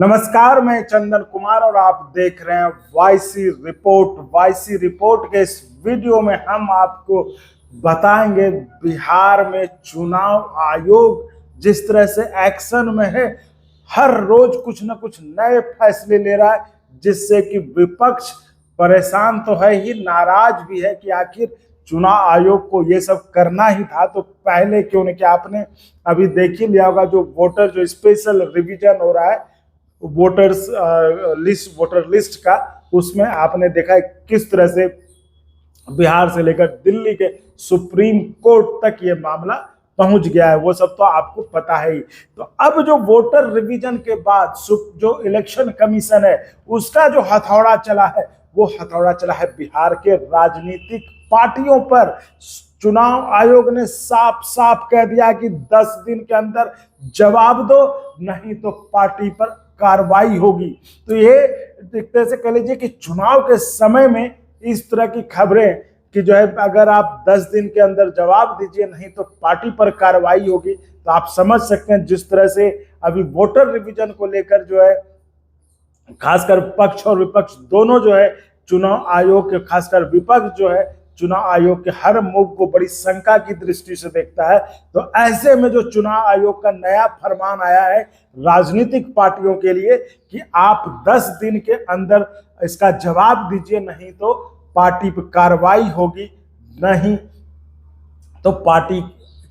नमस्कार, मैं चंदन कुमार और आप देख रहे हैं वाईसी रिपोर्ट। वाईसी रिपोर्ट के इस वीडियो में हम आपको बताएंगे बिहार में चुनाव आयोग जिस तरह से एक्शन में है, हर रोज कुछ न कुछ नए फैसले ले रहा है, जिससे कि विपक्ष परेशान तो है ही, नाराज भी है कि आखिर चुनाव आयोग को ये सब करना ही था तो पहले क्यों नहीं किया। आपने अभी देख ही लिया होगा जो वोटर स्पेशल रिवीजन हो रहा है वोटर लिस्ट का, उसमें आपने देखा है किस तरह से बिहार से लेकर दिल्ली के सुप्रीम कोर्ट तक ये मामला पहुंच गया है। वो सब तो आपको पता है ही। तो अब जो वोटर रिवीजन के बाद जो इलेक्शन कमीशन है उसका जो हथौड़ा चला है, वो हथौड़ा चला है बिहार के राजनीतिक पार्टियों पर। चुनाव आयोग ने साफ साफ कह दिया कि 10 दिन के अंदर जवाब दो, नहीं तो पार्टी पर कार्रवाई होगी। तो ये एक तरह से कह लीजिए कि चुनाव के समय में इस तरह की खबरें कि जो है अगर आप 10 दिन के अंदर जवाब दीजिए नहीं तो पार्टी पर कार्रवाई होगी, तो आप समझ सकते हैं जिस तरह से अभी वोटर रिवीजन को लेकर जो है खासकर पक्ष और विपक्ष दोनों जो है चुनाव आयोग के, खासकर विपक्ष जो है चुनाव आयोग के हर मूव को बड़ी शंका की दृष्टि से देखता है। तो ऐसे में जो चुनाव आयोग का नया फरमान आया है राजनीतिक पार्टियों के लिए कि आप 10 दिन के अंदर इसका जवाब दीजिए, नहीं तो पार्टी पर कार्रवाई होगी, नहीं तो पार्टी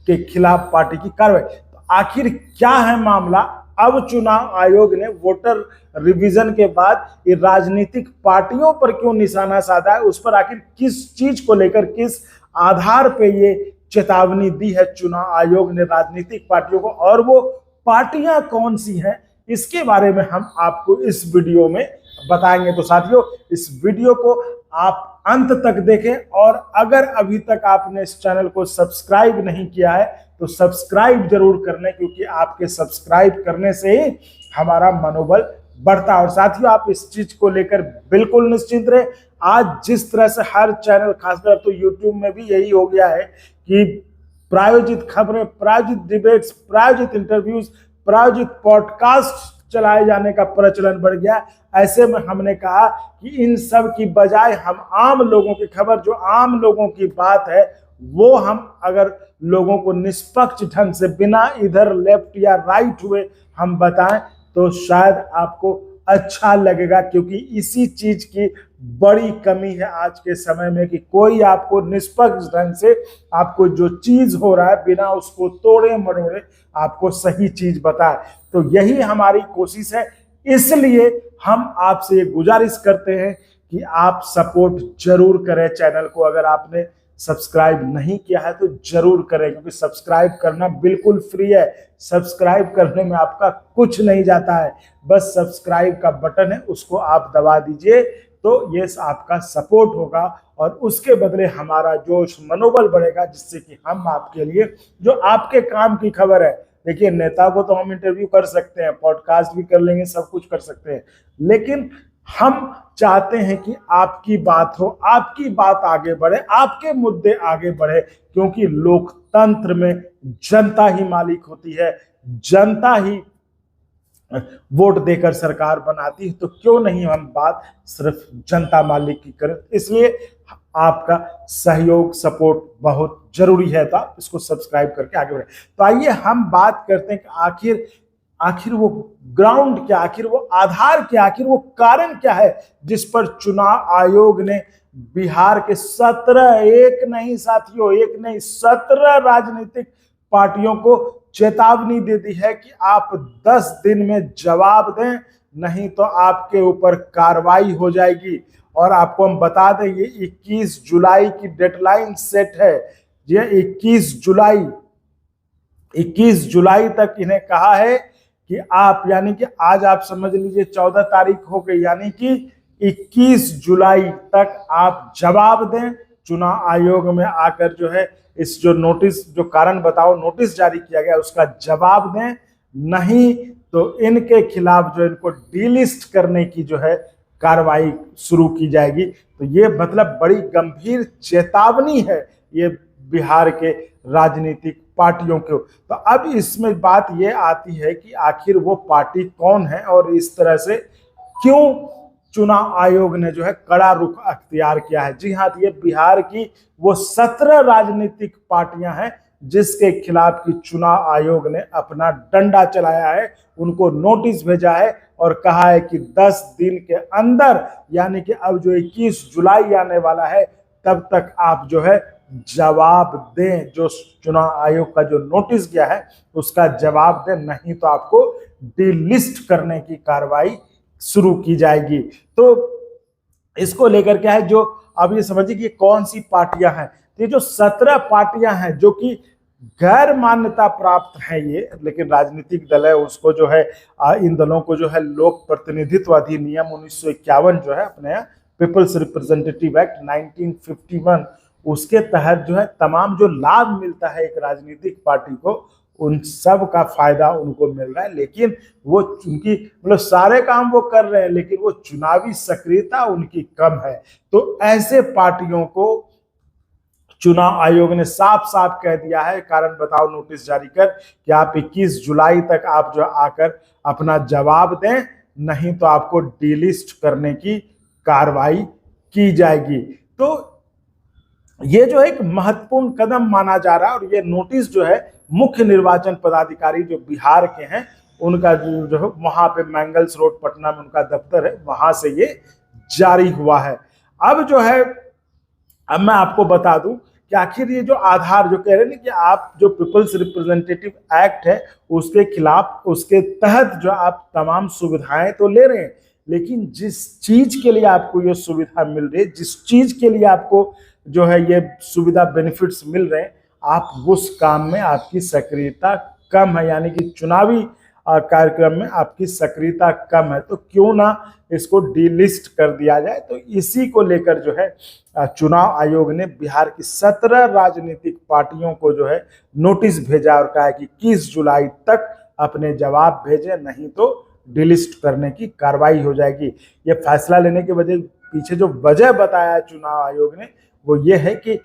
के खिलाफ पार्टी की कार्रवाई। तो आखिर क्या है मामला? अब चुनाव आयोग ने वोटर रिवीजन के बाद ये राजनीतिक पार्टियों पर क्यों निशाना साधा है, उस पर आखिर किस चीज को लेकर, किस आधार पे ये चेतावनी दी है चुनाव आयोग ने राजनीतिक पार्टियों को, और वो पार्टियां कौन सी हैं, इसके बारे में हम आपको इस वीडियो में बताएंगे। तो साथियों, इस वीडियो को आप अंत तक देखें, और अगर अभी तक आपने इस चैनल को सब्सक्राइब नहीं किया है तो सब्सक्राइब जरूर कर लें, क्योंकि आपके सब्सक्राइब करने से ही हमारा मनोबल बढ़ता है। और साथियों, आप इस चीज को लेकर बिल्कुल निश्चिंत रहे। आज जिस तरह से हर चैनल, खासकर तो यूट्यूब में भी यही हो गया है कि प्रायोजित खबरें, प्रायोजित डिबेट्स, प्रायोजित इंटरव्यूज, प्रायोजित पॉडकास्ट चलाए जाने का प्रचलन बढ़ गया। ऐसे में हमने कहा कि इन सब की बजाय हम आम लोगों की खबर, जो आम लोगों की बात है, वो हम अगर लोगों को निष्पक्ष ढंग से बिना इधर लेफ्ट या राइट हुए हम बताएं तो शायद आपको अच्छा लगेगा। क्योंकि इसी चीज की बड़ी कमी है आज के समय में कि कोई आपको निष्पक्ष ढंग से आपको जो चीज हो रहा है बिना उसको तोड़े मरोड़े आपको सही चीज बताए। तो यही हमारी कोशिश है। इसलिए हम आपसे ये गुजारिश करते हैं कि आप सपोर्ट जरूर करें चैनल को। अगर आपने सब्सक्राइब नहीं किया है तो जरूर करें, क्योंकि सब्सक्राइब करना बिल्कुल फ्री है। सब्सक्राइब करने में आपका कुछ नहीं जाता है, बस सब्सक्राइब का बटन है, उसको आप दबा दीजिए तो ये आपका सपोर्ट होगा और उसके बदले हमारा जोश, मनोबल बढ़ेगा, जिससे कि हम आपके लिए जो आपके काम की खबर है, देखिए नेता को तो हम इंटरव्यू कर सकते हैं, पॉडकास्ट भी कर लेंगे, सब कुछ कर सकते हैं, लेकिन हम चाहते हैं कि आपकी बात हो, आपकी बात आगे बढ़े, आपके मुद्दे आगे बढ़े, क्योंकि लोकतंत्र में जनता ही मालिक होती है, जनता ही वोट देकर सरकार बनाती है। तो क्यों नहीं हम बात सिर्फ जनता मालिक की करें। इसलिए आपका सहयोग, सपोर्ट बहुत जरूरी है, तो आप इसको सब्सक्राइब करके आगे बढ़े। तो आइए हम बात करते हैं कि आखिर वो ग्राउंड क्या, आखिर वो आधार क्या, आखिर वो कारण क्या है जिस पर चुनाव आयोग ने बिहार के 17, एक नहीं साथियों, एक नहीं 17 राजनीतिक पार्टियों को चेतावनी दे दी है कि आप 10 दिन में जवाब दें, नहीं तो आपके ऊपर कार्रवाई हो जाएगी। और आपको हम बता दें ये 21 जुलाई की डेडलाइन सेट है। ये 21 जुलाई तक इन्हें कहा है कि आप, यानी कि आज आप समझ लीजिए 14 तारीख हो गई, यानी कि 21 जुलाई तक आप जवाब दें। चुनाव आयोग में आकर जो है इस जो नोटिस, जो कारण बताओ नोटिस जारी किया गया, उसका जवाब दें, नहीं तो इनके खिलाफ जो इनको डीलिस्ट करने की जो है कार्रवाई शुरू की जाएगी। तो ये मतलब बड़ी गंभीर चेतावनी है। ये बिहार के राजनीतिक पार्टियों को। तो अब इसमें बात ये आती है कि आखिर वो पार्टी कौन है और इस तरह से क्यों चुनाव आयोग ने जो है कड़ा रुख अख्तियार किया है। जी हाँ, ये बिहार की वो 17 राजनीतिक पार्टियां हैं जिसके खिलाफ की चुनाव आयोग ने अपना डंडा चलाया है, उनको नोटिस भेजा है और कहा है कि 10 दिन के अंदर, यानी कि अब जो 21 जुलाई आने वाला है, तब तक आप जो है जवाब दें। जो चुनाव आयोग का जो नोटिस गया है उसका जवाब दें, नहीं तो आपको डिलिस्ट करने की कार्रवाई शुरू की जाएगी। तो इसको लेकर क्या है, जो अब ये समझिए कि कौन सी पार्टियां हैं। ये जो 17 पार्टियां हैं जो कि गैर मान्यता प्राप्त है ये, लेकिन राजनीतिक दल है, उसको जो है इन दलों को जो है लोक प्रतिनिधित्व अधिनियम 1951 जो है अपने यहाँ पीपल्स रिप्रेजेंटेटिव एक्ट 1951, उसके तहत जो है तमाम जो लाभ मिलता है एक राजनीतिक पार्टी को, उन सब का फायदा उनको मिल रहा है। लेकिन वो उनकी मतलब सारे काम वो कर रहे हैं, लेकिन वो चुनावी सक्रियता उनकी कम है। तो ऐसे पार्टियों को चुनाव आयोग ने साफ साफ कह दिया है, कारण बताओ नोटिस जारी कर, कि आप 21 जुलाई तक आप जो आकर अपना जवाब दें, नहीं तो आपको डिलिस्ट करने की कार्रवाई की जाएगी। तो ये जो एक महत्वपूर्ण कदम माना जा रहा है और ये नोटिस जो है मुख्य निर्वाचन पदाधिकारी जो बिहार के हैं उनका जो है वहां पे मैंगल्स रोड पटना में उनका दफ्तर है, वहां से ये जारी हुआ है। अब जो है, अब मैं आपको बता दूं कि आखिर ये जो आधार जो कह रहे हैं कि आप जो पीपल्स रिप्रेजेंटेटिव एक्ट है उसके खिलाफ, उसके तहत जो आप तमाम सुविधाएं तो ले रहे हैं, लेकिन जिस चीज के लिए आपको ये सुविधा मिल रही है, जिस चीज के लिए आपको जो है ये सुविधा बेनिफिट्स मिल रहे हैं, आप उस काम में आपकी सक्रियता कम है, यानी कि चुनावी कार्यक्रम में आपकी सक्रियता कम है, तो क्यों ना इसको डिलिस्ट कर दिया जाए। तो इसी को लेकर जो है चुनाव आयोग ने बिहार की 17 राजनीतिक पार्टियों को जो है नोटिस भेजा और कहा है कि 21 जुलाई तक अपने जवाब भेजें, नहीं तो डिलिस्ट करने की कार्रवाई हो जाएगी। ये फैसला लेने के वजह पीछे जो वजह बताया चुनाव आयोग ने वो ये है कि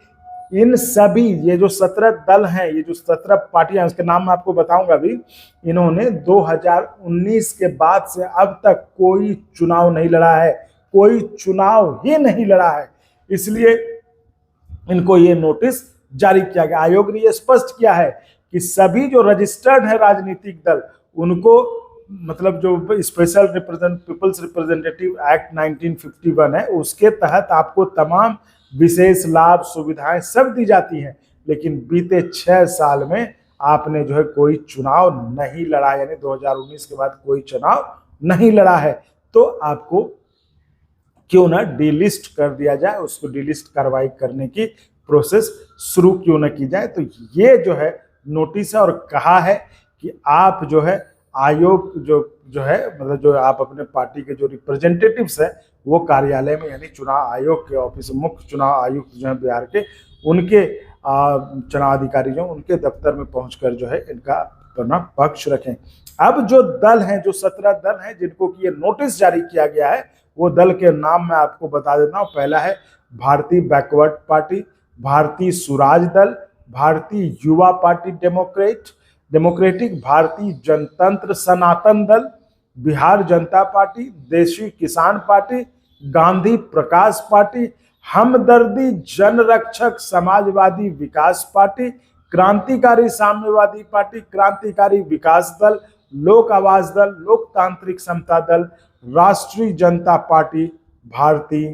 इन सभी ये जो 17 दल हैं, ये जो 17 पार्टियां, उसके नाम मैं आपको बताऊंगा अभी, इन्होंने 2019 के बाद से अब तक कोई चुनाव नहीं लड़ा है, कोई चुनाव ही नहीं लड़ा है, इसलिए इनको ये नोटिस जारी किया गया। आयोग ने ये स्पष्ट किया है कि सभी जो रजिस्टर्ड है राजनीतिक दल, उनको मतलब जो स्पेशल पीपल्स रिप्रेजेंटेटिव एक्ट 1951 है उसके तहत आपको तमाम विशेष लाभ सुविधाएं सब दी जाती हैं, लेकिन बीते 6 साल में आपने जो है कोई चुनाव नहीं लड़ा, यानी 2019 के बाद कोई चुनाव नहीं लड़ा है, तो आपको क्यों ना डिलिस्ट कर दिया जाए, उसको डिलिस्ट कार्रवाई करने की प्रोसेस शुरू क्यों ना की जाए। तो ये जो है नोटिस है और कहा है कि आप जो है आयोग जो है मतलब जो आप अपने पार्टी के जो रिप्रेजेंटेटिव्स है वो कार्यालय में, यानी चुनाव आयोग के ऑफिस, मुख्य चुनाव आयुक्त जो है बिहार के, उनके चुनाव अधिकारी जो उनके दफ्तर में पहुंचकर जो है इनका अपना पक्ष रखें। अब जो दल हैं, जो 17 दल हैं जिनको कि ये नोटिस जारी किया गया है, वो दल के नाम मैं आपको बता देता हूँ। पहला है भारतीय बैकवर्ड पार्टी, भारतीय स्वराज दल, भारतीय युवा पार्टी डेमोक्रेटिक, भारतीय जनतंत्र सनातन दल, बिहार जनता पार्टी, देशी किसान पार्टी, गांधी प्रकाश पार्टी, हमदर्दी जनरक्षक समाजवादी विकास पार्टी, क्रांतिकारी साम्यवादी पार्टी, क्रांतिकारी विकास दल, लोक आवाज दल, लोकतांत्रिक समता दल, राष्ट्रीय जनता पार्टी, भारतीय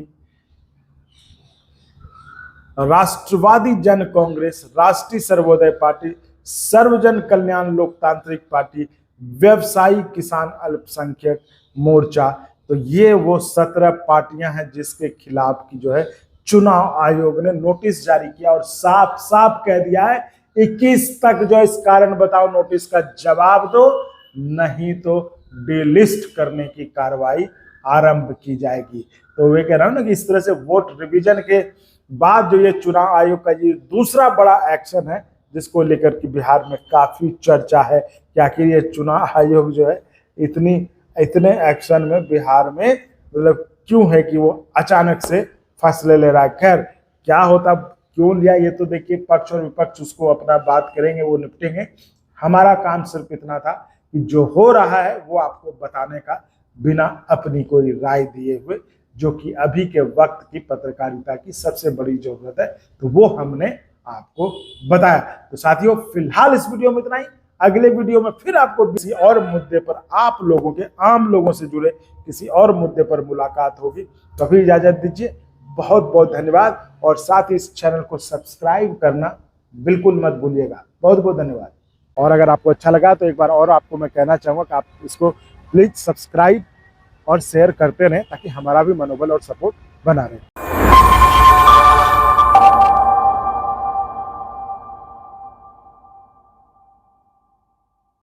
राष्ट्रवादी जन कांग्रेस, राष्ट्रीय सर्वोदय पार्टी, सर्वजन कल्याण लोकतांत्रिक पार्टी, व्यवसायी किसान अल्पसंख्यक मोर्चा। तो ये वो 17 पार्टियां हैं जिसके खिलाफ की जो है चुनाव आयोग ने नोटिस जारी किया और साफ साफ कह दिया है 21 तक जो इस कारण बताओ नोटिस का जवाब दो, नहीं तो डिलिस्ट करने की कार्रवाई आरंभ की जाएगी। तो वे कह रहा हूं ना कि इस तरह से वोट रिवीजन के बाद जो ये चुनाव आयोग का ये दूसरा बड़ा एक्शन है जिसको लेकर कि बिहार में काफी चर्चा है कि आखिर ये चुनाव आयोग जो है इतने एक्शन में बिहार में मतलब क्यों है कि वो अचानक से फैसले ले रहा है। खैर क्या होता क्यों लिया, ये तो देखिए पक्ष और विपक्ष उसको अपना बात करेंगे, वो निपटेंगे। हमारा काम सिर्फ इतना था कि जो हो रहा है वो आपको बताने का, बिना अपनी कोई राय दिए हुए, जो कि अभी के वक्त की पत्रकारिता की सबसे बड़ी जरूरत है, तो वो हमने आपको बताया। तो साथियों, फिलहाल इस वीडियो में इतना ही। अगले वीडियो में फिर आपको किसी और मुद्दे पर, आप लोगों के, आम लोगों से जुड़े किसी और मुद्दे पर मुलाकात होगी। तो अभी इजाजत दीजिए, बहुत बहुत धन्यवाद। और साथ ही इस चैनल को सब्सक्राइब करना बिल्कुल मत भूलिएगा। बहुत बहुत धन्यवाद। और अगर आपको अच्छा लगा तो एक बार और आपको मैं कहना चाहूँगा कि आप इसको प्लीज सब्सक्राइब और शेयर करते रहें, ताकि हमारा भी मनोबल और सपोर्ट बना रहे।